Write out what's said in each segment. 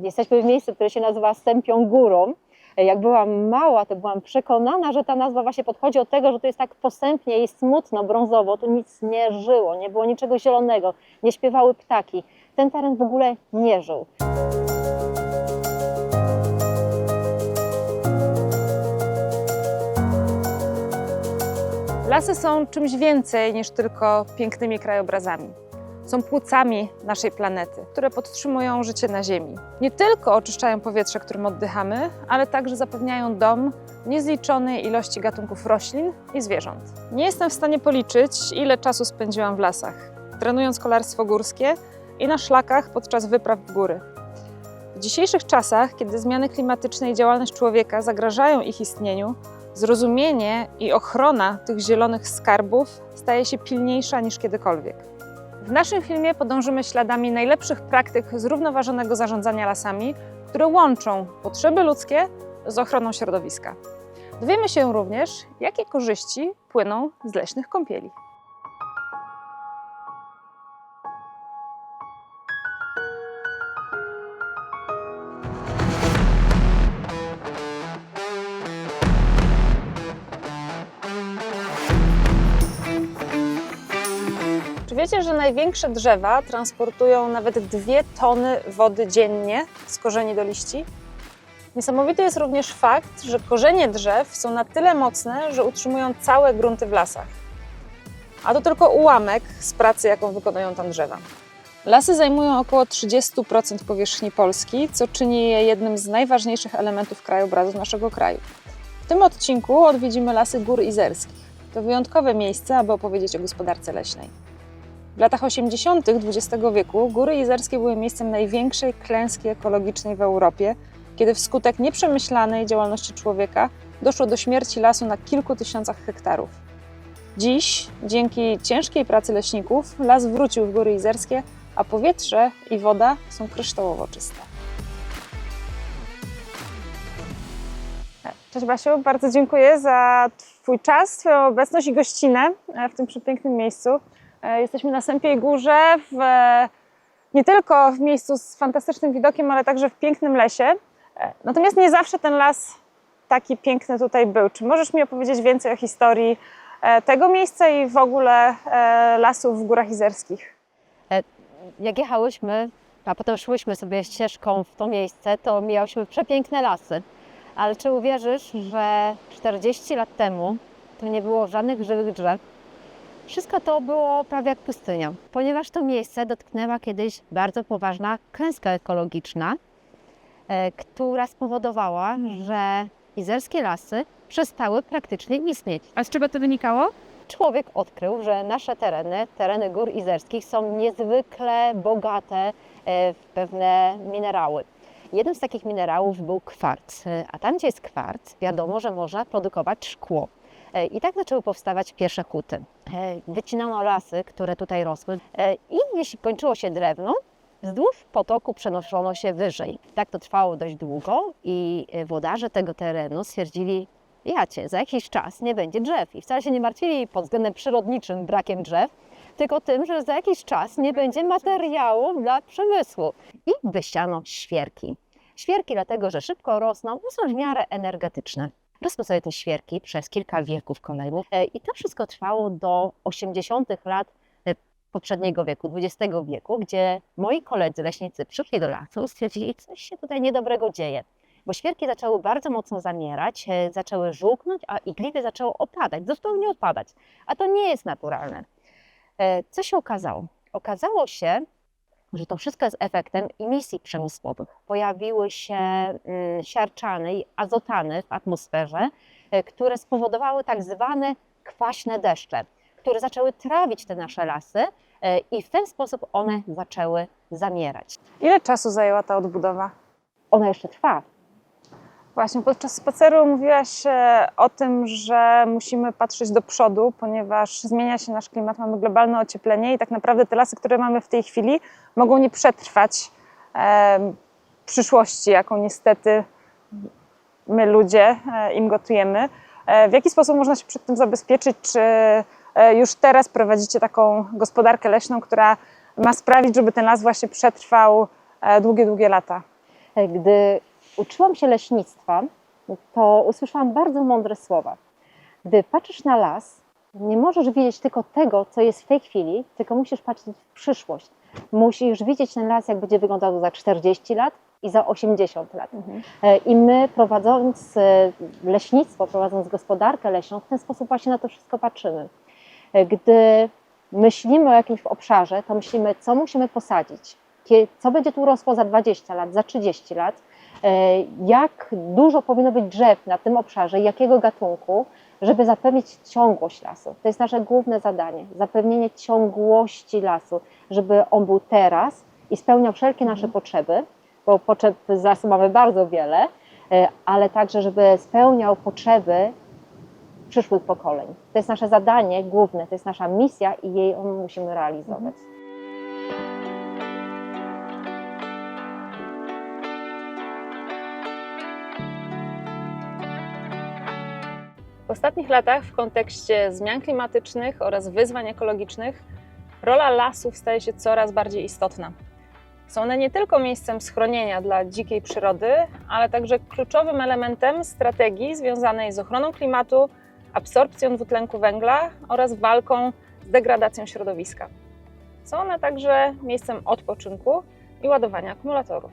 Jesteśmy w miejscu, które się nazywa Stępią Górą. Jak byłam mała, to byłam przekonana, że ta nazwa właśnie podchodzi od tego, że to jest tak posępnie i smutno, brązowo, tu nic nie żyło, nie było niczego zielonego, nie śpiewały ptaki. Ten teren w ogóle nie żył. Lasy są czymś więcej niż tylko pięknymi krajobrazami. Są płucami naszej planety, które podtrzymują życie na Ziemi. Nie tylko oczyszczają powietrze, którym oddychamy, ale także zapewniają dom niezliczonej ilości gatunków roślin i zwierząt. Nie jestem w stanie policzyć, ile czasu spędziłam w lasach, trenując kolarstwo górskie i na szlakach podczas wypraw w góry. W dzisiejszych czasach, kiedy zmiany klimatyczne i działalność człowieka zagrażają ich istnieniu, zrozumienie i ochrona tych zielonych skarbów staje się pilniejsza niż kiedykolwiek. W naszym filmie podążymy śladami najlepszych praktyk zrównoważonego zarządzania lasami, które łączą potrzeby ludzkie z ochroną środowiska. Dowiemy się również, jakie korzyści płyną z leśnych kąpieli. Czy wiecie, że największe drzewa transportują nawet 2 tony wody dziennie z korzeni do liści? Niesamowity jest również fakt, że korzenie drzew są na tyle mocne, że utrzymują całe grunty w lasach. A to tylko ułamek z pracy, jaką wykonują tam drzewa. Lasy zajmują około 30% powierzchni Polski, co czyni je jednym z najważniejszych elementów krajobrazu naszego kraju. W tym odcinku odwiedzimy lasy Gór Izerskich. To wyjątkowe miejsce, aby opowiedzieć o gospodarce leśnej. W latach 80. XX wieku Góry Izerskie były miejscem największej klęski ekologicznej w Europie, kiedy wskutek nieprzemyślanej działalności człowieka doszło do śmierci lasu na kilku tysiącach hektarów. Dziś, dzięki ciężkiej pracy leśników, las wrócił w Góry Izerskie, a powietrze i woda są kryształowo czyste. Cześć Basiu, bardzo dziękuję za Twój czas, Twoją obecność i gościnę w tym przepięknym miejscu. Jesteśmy na Stępiej Górze, nie tylko w miejscu z fantastycznym widokiem, ale także w pięknym lesie. Natomiast nie zawsze ten las taki piękny tutaj był. Czy możesz mi opowiedzieć więcej o historii tego miejsca i w ogóle lasów w Górach Izerskich? Jak jechałyśmy, a potem szłyśmy sobie ścieżką w to miejsce, to mijałyśmy przepiękne lasy. Ale czy uwierzysz, że 40 lat temu tu nie było żadnych żywych drzew? Wszystko to było prawie jak pustynia, ponieważ to miejsce dotknęła kiedyś bardzo poważna klęska ekologiczna, która spowodowała, że izerskie lasy przestały praktycznie istnieć. A z czego to wynikało? Człowiek odkrył, że nasze tereny Gór Izerskich są niezwykle bogate w pewne minerały. Jednym z takich minerałów był kwarc, a tam gdzie jest kwarc, wiadomo, że można produkować szkło. I tak zaczęły powstawać pierwsze huty. Wycinano lasy, które tutaj rosły i jeśli kończyło się drewno, wzdłuż potoku przenoszono się wyżej. Tak to trwało dość długo i włodarze tego terenu stwierdzili, jacie, za jakiś czas nie będzie drzew. I wcale się nie martwili pod względem przyrodniczym brakiem drzew, tylko tym, że za jakiś czas nie będzie materiału dla przemysłu. I wysiano świerki. Świerki dlatego, że szybko rosną, są w miarę energetyczne. Rosły sobie te świerki przez kilka wieków kolejnych i to wszystko trwało do 80. lat poprzedniego wieku, XX wieku, gdzie moi koledzy leśnicy przyszli do lasu i stwierdzili, coś się tutaj niedobrego dzieje. Bo świerki zaczęły bardzo mocno zamierać, zaczęły żółknąć, a igliwie zaczęło opadać, zupełnie odpadać. A to nie jest naturalne. Co się okazało? Okazało się, że to wszystko jest efektem emisji przemysłowych. Pojawiły się siarczany i azotany w atmosferze, które spowodowały tak zwane kwaśne deszcze, które zaczęły trawić te nasze lasy i w ten sposób one zaczęły zamierać. Ile czasu zajęła ta odbudowa? Ona jeszcze trwa. Właśnie, podczas spaceru mówiłaś o tym, że musimy patrzeć do przodu, ponieważ zmienia się nasz klimat, mamy globalne ocieplenie i tak naprawdę te lasy, które mamy w tej chwili, mogą nie przetrwać przyszłości, jaką niestety my ludzie im gotujemy. W jaki sposób można się przed tym zabezpieczyć? Czy już teraz prowadzicie taką gospodarkę leśną, która ma sprawić, żeby ten las właśnie przetrwał długie, długie lata? Gdy uczyłam się leśnictwa, to usłyszałam bardzo mądre słowa. Gdy patrzysz na las, nie możesz widzieć tylko tego, co jest w tej chwili, tylko musisz patrzeć w przyszłość. Musisz widzieć ten las, jak będzie wyglądał za 40 lat i za 80 lat. I my, prowadząc leśnictwo, prowadząc gospodarkę leśną, w ten sposób właśnie na to wszystko patrzymy. Gdy myślimy o jakimś obszarze, to myślimy, co musimy posadzić, co będzie tu rosło za 20 lat, za 30 lat, jak dużo powinno być drzew na tym obszarze, jakiego gatunku, żeby zapewnić ciągłość lasu. To jest nasze główne zadanie, zapewnienie ciągłości lasu, żeby on był teraz i spełniał wszelkie nasze potrzeby, bo potrzeb z lasu mamy bardzo wiele, ale także, żeby spełniał potrzeby przyszłych pokoleń. To jest nasze zadanie główne, to jest nasza misja i jej musimy realizować. W ostatnich latach w kontekście zmian klimatycznych oraz wyzwań ekologicznych rola lasów staje się coraz bardziej istotna. Są one nie tylko miejscem schronienia dla dzikiej przyrody, ale także kluczowym elementem strategii związanej z ochroną klimatu, absorpcją dwutlenku węgla oraz walką z degradacją środowiska. Są one także miejscem odpoczynku i ładowania akumulatorów.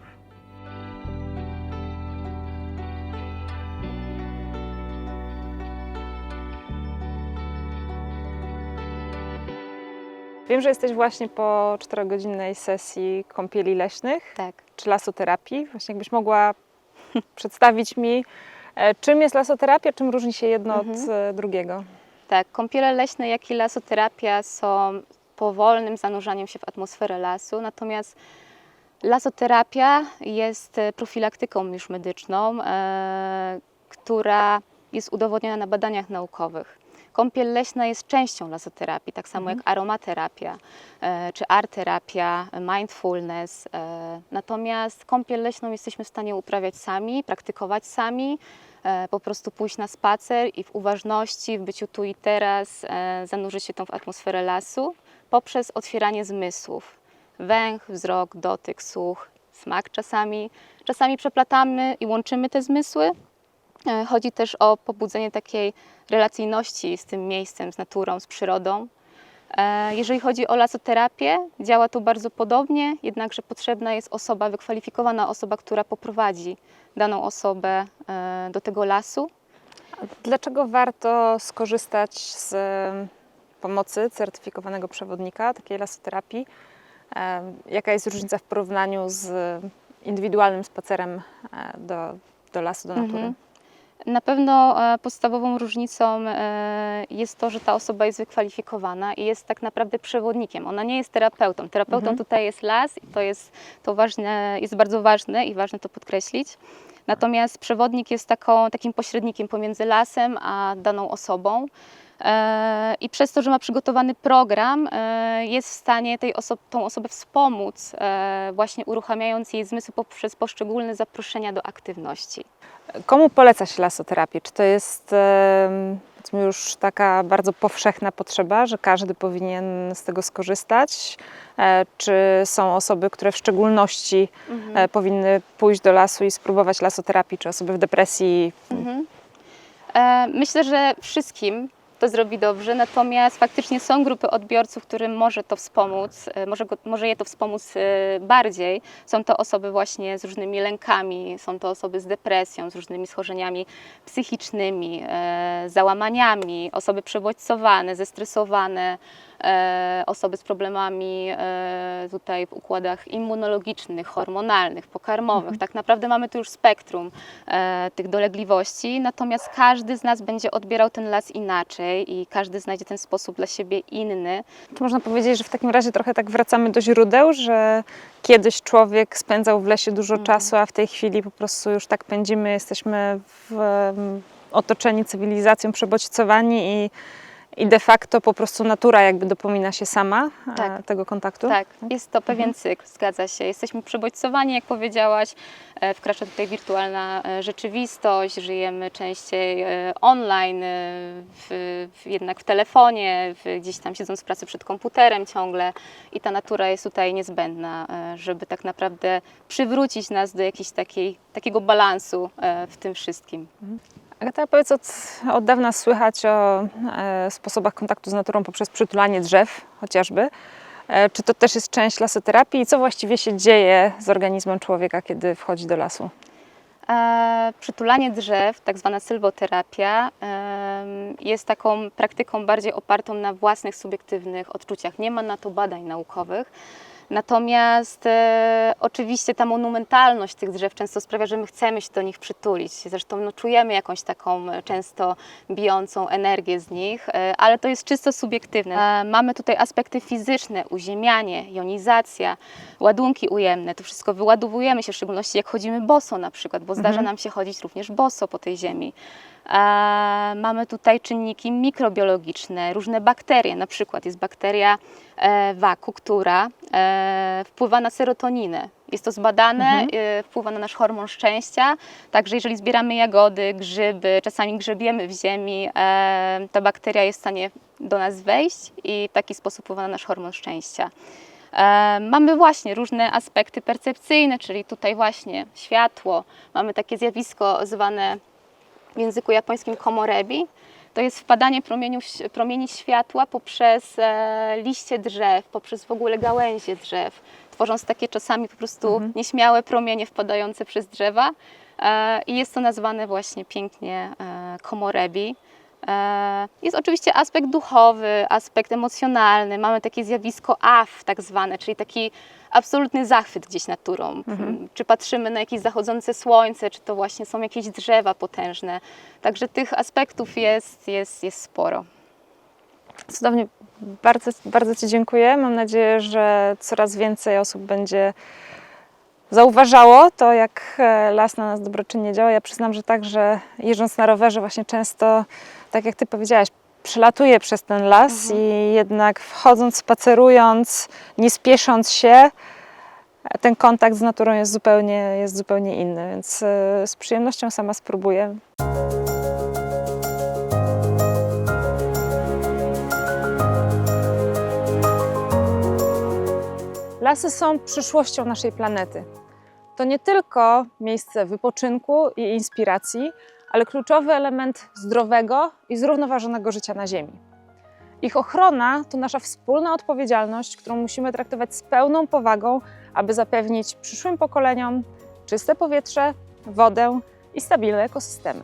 Wiem, że jesteś właśnie po 4-godzinnej sesji kąpieli leśnych, Tak. czy lasoterapii. Właśnie jakbyś mogła przedstawić mi, czym jest lasoterapia, czym różni się jedno od drugiego. Tak, kąpiele leśne, jak i lasoterapia są powolnym zanurzaniem się w atmosferę lasu, natomiast lasoterapia jest profilaktyką już medyczną, która jest udowodniona na badaniach naukowych. Kąpiel leśna jest częścią lasoterapii, tak samo jak aromaterapia czy arterapia, mindfulness. Natomiast kąpiel leśną jesteśmy w stanie uprawiać sami, praktykować sami, po prostu pójść na spacer i w uważności, w byciu tu i teraz zanurzyć się tą w atmosferę lasu poprzez otwieranie zmysłów. Węch, wzrok, dotyk, słuch, smak czasami. Czasami przeplatamy i łączymy te zmysły. Chodzi też o pobudzenie takiej relacyjności z tym miejscem, z naturą, z przyrodą. Jeżeli chodzi o lasoterapię, działa to bardzo podobnie, jednakże potrzebna jest osoba, wykwalifikowana osoba, która poprowadzi daną osobę do tego lasu. Dlaczego warto skorzystać z pomocy certyfikowanego przewodnika takiej lasoterapii? Jaka jest różnica w porównaniu z indywidualnym spacerem do lasu, do natury? Na pewno podstawową różnicą jest to, że ta osoba jest wykwalifikowana i jest tak naprawdę przewodnikiem. Ona nie jest terapeutą. Terapeutą tutaj jest las i to ważne, jest bardzo ważne i ważne to podkreślić. Natomiast przewodnik jest takim pośrednikiem pomiędzy lasem a daną osobą. I przez to, że ma przygotowany program, jest w stanie tą osobę wspomóc, właśnie uruchamiając jej zmysły poprzez poszczególne zaproszenia do aktywności. Komu poleca się lasoterapię? Czy to jest powiedzmy już taka bardzo powszechna potrzeba, że każdy powinien z tego skorzystać? Czy są osoby, które w szczególności powinny pójść do lasu i spróbować lasoterapii, czy osoby w depresji? Myślę, że wszystkim to zrobi dobrze, natomiast faktycznie są grupy odbiorców, którym może to wspomóc, może je to wspomóc bardziej. Są to osoby właśnie z różnymi lękami, są to osoby z depresją, z różnymi schorzeniami psychicznymi, załamaniami, osoby przebodźcowane, zestresowane, osoby z problemami tutaj w układach immunologicznych, hormonalnych, pokarmowych. Tak naprawdę mamy tu już spektrum tych dolegliwości, natomiast każdy z nas będzie odbierał ten las inaczej i każdy znajdzie ten sposób dla siebie inny. To można powiedzieć, że w takim razie trochę tak wracamy do źródeł, że kiedyś człowiek spędzał w lesie dużo czasu, a w tej chwili po prostu już tak pędzimy, jesteśmy otoczeni cywilizacją, przebodźcowani i de facto po prostu natura jakby dopomina się sama Tak. tego kontaktu? Tak, jest to pewien cykl, zgadza się. Jesteśmy przebodźcowani, jak powiedziałaś, wkracza tutaj wirtualna rzeczywistość, żyjemy częściej online, jednak w telefonie, gdzieś tam siedząc w pracy przed komputerem ciągle i ta natura jest tutaj niezbędna, żeby tak naprawdę przywrócić nas do jakiejś takiego balansu w tym wszystkim. Agata, powiedz, od dawna słychać o sposobach kontaktu z naturą poprzez przytulanie drzew chociażby. Czy to też jest część lasoterapii i co właściwie się dzieje z organizmem człowieka, kiedy wchodzi do lasu? Przytulanie drzew, tak zwana sylwoterapia, jest taką praktyką bardziej opartą na własnych subiektywnych odczuciach. Nie ma na to badań naukowych. Natomiast oczywiście ta monumentalność tych drzew często sprawia, że my chcemy się do nich przytulić. Zresztą no, czujemy jakąś taką często bijącą energię z nich, ale to jest czysto subiektywne. Mamy tutaj aspekty fizyczne, uziemianie, jonizacja, ładunki ujemne. To wszystko wyładowujemy się, w szczególności jak chodzimy boso na przykład, bo zdarza nam się chodzić również boso po tej ziemi. Mamy tutaj czynniki mikrobiologiczne, różne bakterie, na przykład jest bakteria waku, która wpływa na serotoninę. Jest to zbadane, wpływa na nasz hormon szczęścia, także jeżeli zbieramy jagody, grzyby, czasami grzebiemy w ziemi, ta bakteria jest w stanie do nas wejść i w taki sposób wpływa na nasz hormon szczęścia. Mamy właśnie różne aspekty percepcyjne, czyli tutaj właśnie światło, mamy takie zjawisko zwane w języku japońskim komorebi. To jest wpadanie promieni światła poprzez liście drzew, poprzez w ogóle gałęzie drzew, tworząc takie czasami po prostu nieśmiałe promienie wpadające przez drzewa. I jest to nazwane właśnie pięknie komorebi. Jest oczywiście aspekt duchowy, aspekt emocjonalny. Mamy takie zjawisko AF tak zwane, czyli taki absolutny zachwyt gdzieś naturą. Czy patrzymy na jakieś zachodzące słońce, czy to właśnie są jakieś drzewa potężne. Także tych aspektów jest sporo. Cudownie, bardzo Ci dziękuję. Mam nadzieję, że coraz więcej osób będzie zauważało to, jak las na nas dobroczynnie działa. Ja przyznam, że także jeżdżąc na rowerze właśnie często, tak jak Ty powiedziałaś, przelatuję przez ten las i jednak wchodząc, spacerując, nie spiesząc się, ten kontakt z naturą jest zupełnie inny, więc z przyjemnością sama spróbuję. Lasy są przyszłością naszej planety. To nie tylko miejsce wypoczynku i inspiracji, ale kluczowy element zdrowego i zrównoważonego życia na Ziemi. Ich ochrona to nasza wspólna odpowiedzialność, którą musimy traktować z pełną powagą, aby zapewnić przyszłym pokoleniom czyste powietrze, wodę i stabilne ekosystemy.